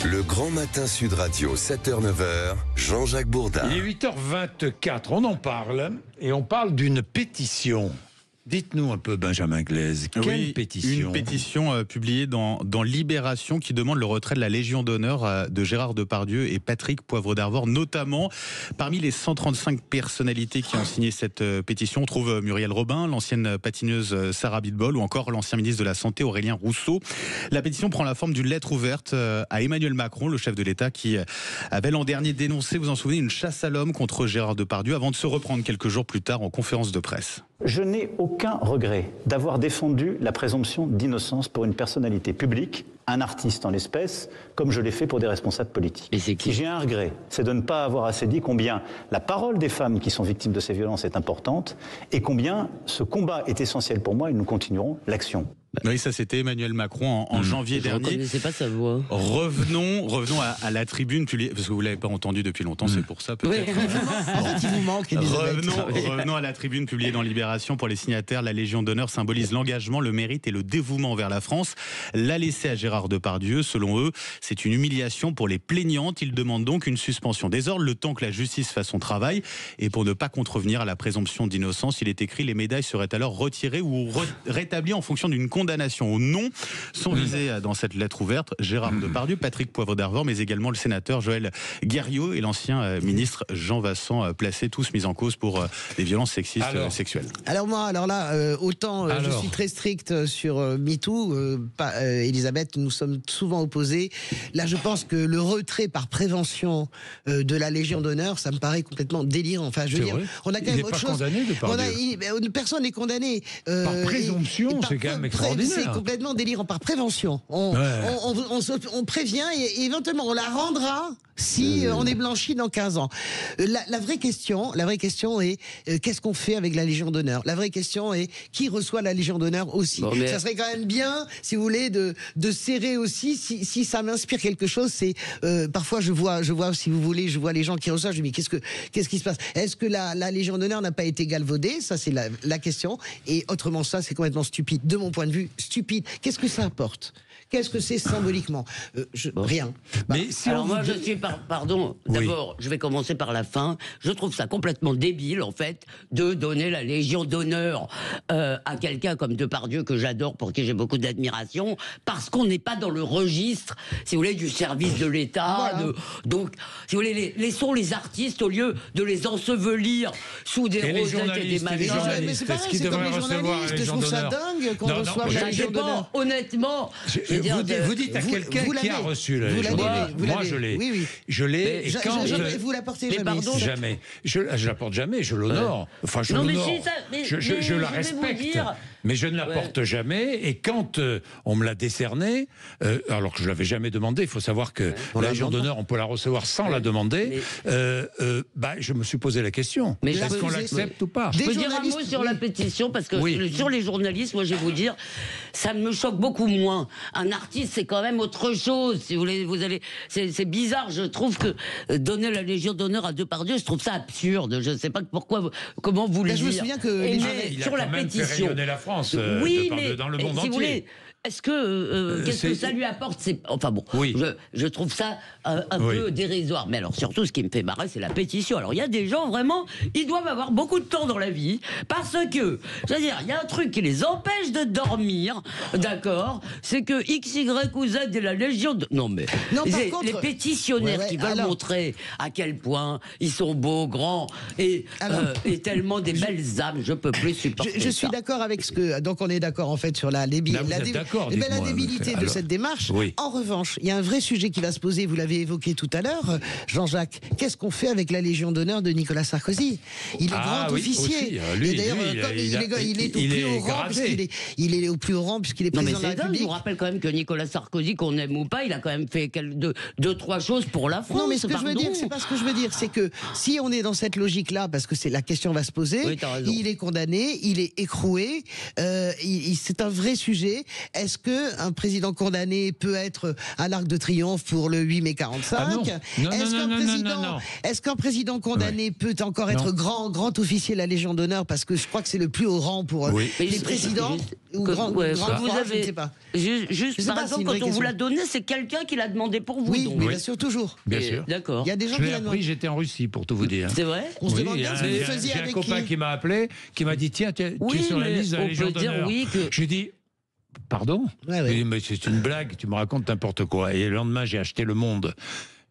Le Grand Matin Sud Radio, 7h-9h, Jean-Jacques Bourdin. Il est 8h24, on en parle, et on parle d'une pétition. Dites-nous un peu, Benjamin Glaise, quelle pétition ? Une pétition publiée dans Libération qui demande le retrait de la Légion d'honneur de Gérard Depardieu et Patrick Poivre d'Arvor, notamment. Parmi les 135 personnalités qui ont signé cette pétition, on trouve Muriel Robin, l'ancienne patineuse Sarah Abitbol ou encore l'ancien ministre de la Santé Aurélien Rousseau. La pétition prend la forme d'une lettre ouverte à Emmanuel Macron, le chef de l'État, qui avait l'an dernier dénoncé, vous en souvenez, une chasse à l'homme contre Gérard Depardieu avant de se reprendre quelques jours plus tard en conférence de presse. Je n'ai aucun regret d'avoir défendu la présomption d'innocence pour une personnalité publique, un artiste en l'espèce, comme je l'ai fait pour des responsables politiques. Et c'est qui ? Si j'ai un regret, c'est de ne pas avoir assez dit combien la parole des femmes qui sont victimes de ces violences est importante et combien ce combat est essentiel pour moi et nous continuerons l'action. Oui, ça c'était Emmanuel Macron en janvier dernier. Je ne reconnaissais pas sa voix. Revenons à la tribune publiée, parce que vous ne l'avez pas entendu depuis longtemps, c'est pour ça peut-être. Oui. En fait, il vous manque, Elisabeth. Revenons à la tribune publiée dans Libération. Pour les signataires, la Légion d'honneur symbolise l'engagement, le mérite et le dévouement envers la France. La laisser à Gérard Depardieu, selon eux, c'est une humiliation pour les plaignantes. Ils demandent donc une suspension des ordres, le temps que la justice fasse son travail. Et pour ne pas contrevenir à la présomption d'innocence, il est écrit les médailles seraient alors retirées ou rétablies en fonction d'une condamnation au non. Sont visés dans cette lettre ouverte Gérard Depardieu, Patrick Poivre d'Arvor, mais également le sénateur Joël Guerriau et l'ancien ministre Jean Vincent Placé, tous mis en cause pour des violences sexistes sexuelles. Alors là, autant je suis très strict sur MeToo, Elisabeth, nous sommes souvent opposés. Là, je pense que le retrait par prévention de la Légion d'honneur, ça me paraît complètement délirant. Enfin, je veux dire, on a quand même autre chose. Condamné, Depardieu. Personne n'est condamné. Par présomption, c'est quand même extraordinaire. C'est complètement délirant. Par prévention, on prévient et éventuellement on la rendra si on est blanchi dans 15 ans. La vraie question est qu'est-ce qu'on fait avec la Légion d'honneur ? La vraie question est qui reçoit la Légion d'honneur aussi. Ça serait quand même bien, si vous voulez, de serrer aussi. Si ça m'inspire quelque chose, c'est parfois je vois, si vous voulez, je vois les gens qui reçoivent. Je me dis qu'est-ce qui se passe ? Est-ce que la Légion d'honneur n'a pas été galvaudée ? Ça, c'est la question. Et autrement, ça, c'est complètement stupide. De mon point de vue, stupide. Qu'est-ce que ça apporte ? Qu'est-ce que c'est symboliquement ? Rien. Mais si alors moi, je suis pardon. D'abord, je vais commencer par la fin. Je trouve ça complètement débile, en fait, de donner la Légion d'honneur à quelqu'un comme Depardieu, que j'adore, pour qui j'ai beaucoup d'admiration, parce qu'on n'est pas dans le registre, si vous voulez, du service de l'État. Voilà. Donc, si vous voulez, laissons les artistes, au lieu de les ensevelir sous des rosettes et des machins. Mais c'est pareil, c'est comme les journalistes. Je trouve ça dingue qu'on reçoive la Légion d'honneur. Honnêtement, vous dites à quelqu'un qui a reçu la Légion d'honneur. Moi, je l'ai. Oui. Je l'ai. Et quand vous la portez jamais. Jamais. Je la porte jamais. Je l'honore. Enfin, je l'honore. Je la respecte. Mais je ne la porte jamais. Et quand on me l'a décernée, alors que je l'avais jamais demandé, il faut savoir que la Légion d'honneur, on peut la recevoir sans la demander. Je me suis posé la question. Est-ce qu'on l'accepte ou pas ? Je peux dire un mot sur la pétition, parce que sur les journalistes, moi je vais vous dire, ça me choque beaucoup moins. Un artiste, c'est quand même autre chose. Si vous voulez, c'est bizarre. Je trouve que donner la Légion d'honneur à Depardieu, je trouve ça absurde. Je ne sais pas comment vous le dire. Je me souviens que il a quand même fait rayonner la France. Mais dans le monde entier. Vous voulez, est-ce que qu'est-ce que ça lui apporte ? Enfin bon, je trouve ça un peu dérisoire. Mais alors surtout, ce qui me fait marrer, c'est la pétition. Alors il y a des gens vraiment, ils doivent avoir beaucoup de temps dans la vie parce que, c'est-à-dire, il y a un truc qui les empêche de dormir, d'accord ? C'est que X, Y ou Z et la Légion de... Non mais les pétitionnaires qui veulent montrer à quel point ils sont beaux, grands et tellement des belles âmes, je peux plus supporter. Je suis d'accord avec ce que... Donc on est d'accord en fait sur la débilité de cette démarche. En revanche, il y a un vrai sujet qui va se poser, vous l'avez évoqué tout à l'heure, Jean-Jacques. Qu'est-ce qu'on fait avec la Légion d'honneur de Nicolas Sarkozy ? Il est grand officier. Et d'ailleurs, il est au plus haut rang, il est au plus haut rang puisqu'il est président de la République. Je vous rappelle quand même que Nicolas Sarkozy, qu'on aime ou pas, il a quand même fait deux, trois choses pour la France. Non, mais ce que je veux dire, c'est pas ce que je veux dire, c'est que si on est dans cette logique-là, parce que la question va se poser, il est condamné, il est écroué, c'est un vrai sujet. est-ce que un président condamné peut être à l'Arc de Triomphe pour le 8 mai 45 ? Est-ce qu'un président condamné peut encore être grand officier de la Légion d'honneur, parce que je crois que c'est le plus haut rang pour les présidents ou grand je ne sais pas. Juste par exemple, quand on vous l'a donné, c'est quelqu'un qui l'a demandé pour vous. Oui, bien sûr, toujours. Bien sûr. D'accord. Il y a des gens qui l'ont demandé. J'étais en Russie, pour tout vous dire. C'est vrai. On se demande bien ce que vous faisiez avec qui. J'ai un copain qui m'a appelé, qui m'a dit tiens, tu es sur la liste de la Légion d'honneur. J'ai dit pardon. Mais c'est une blague, tu me racontes n'importe quoi. Et le lendemain, j'ai acheté Le Monde.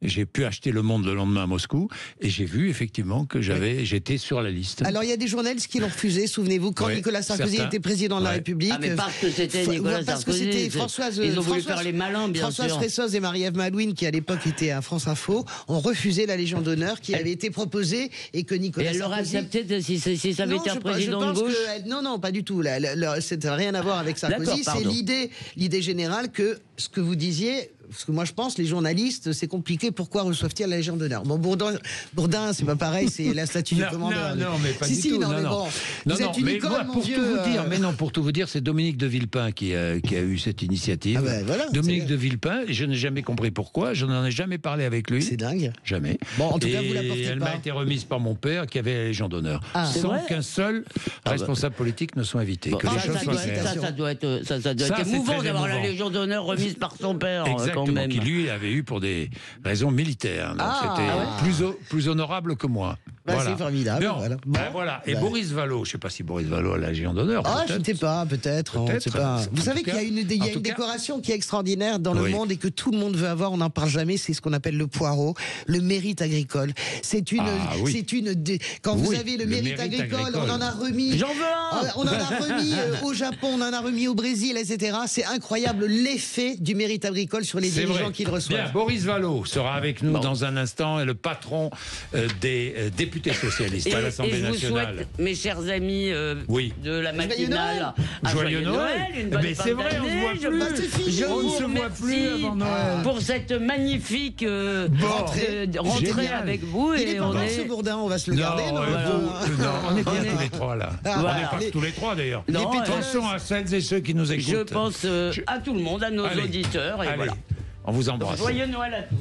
J'ai pu acheter Le Monde le lendemain à Moscou et j'ai vu effectivement que j'étais sur la liste. Alors il y a des journalistes qui l'ont refusé, souvenez-vous, quand Nicolas Sarkozy était président de la République. Ah, mais parce que c'était Nicolas Sarkozy. Parce que c'était ils ont voulu faire les malins, bien sûr. Françoise Fressoz et Marie-Ève Malouine, qui à l'époque étaient à France Info, ont refusé la Légion d'honneur qui avait été proposée et que Nicolas Sarkozy... Et elle l'aurait accepté si ça avait été un président de gauche. Non, pas du tout. Ça n'a rien à voir avec Sarkozy. C'est l'idée générale que ce que vous disiez... Parce que moi je pense, les journalistes, c'est compliqué, pourquoi reçoivent-ils la Légion d'honneur ? Bon, Bourdin, c'est pas pareil, c'est la statue du commandeur. Non, mais pas du tout. Mais bon, vous êtes une icône, mon vieux. Pour tout vous dire, c'est Dominique de Villepin qui a eu cette initiative. Ah ben, voilà, Dominique de Villepin, je n'ai jamais compris pourquoi, je n'en ai jamais parlé avec lui. C'est dingue. Jamais. Bon, en tout cas, vous la portez elle pas. m'a été remise par mon père qui avait la Légion d'honneur. Sans qu'un seul responsable politique ne soit invité. Que les choses soient claires. Ça doit être émouvant d'avoir la Légion d'honneur remise par son père. Exactement, qui lui avait eu pour des raisons militaires. Donc c'était plus honorable que moi. C'est formidable. Voilà. Et Boris Vallaud, je ne sais pas si Boris Vallaud a la Légion d'honneur. Je ne sais pas, peut-être. Vous savez qu'il y a une décoration qui est extraordinaire dans le monde et que tout le monde veut avoir, on n'en parle jamais, c'est ce qu'on appelle le poireau, le mérite agricole. Quand vous avez le mérite agricole, on en a remis. J'en veux un. On en a remis au Japon, on en a remis au Brésil, etc. C'est incroyable l'effet du mérite agricole sur les dirigeants qui le reçoivent. Bien, Boris Vallaud sera avec nous dans un instant, et le patron des députés socialistes à l'Assemblée nationale. Je vous souhaite, mes chers amis de la matinale, Joyeux Noël. Une bonne mais c'est vrai, on ne se voit plus avant Noël. Pour cette magnifique rentrée avec vous. Il est pas mort ce Bourdin, on va se le garder. On est bien tous les trois là. On n'est pas tous les trois d'ailleurs. Attention à celles et ceux qui nous écoutent. Je pense à tout le monde, à nos auditeurs. Et voilà. On vous embrasse. Joyeux Noël à tous.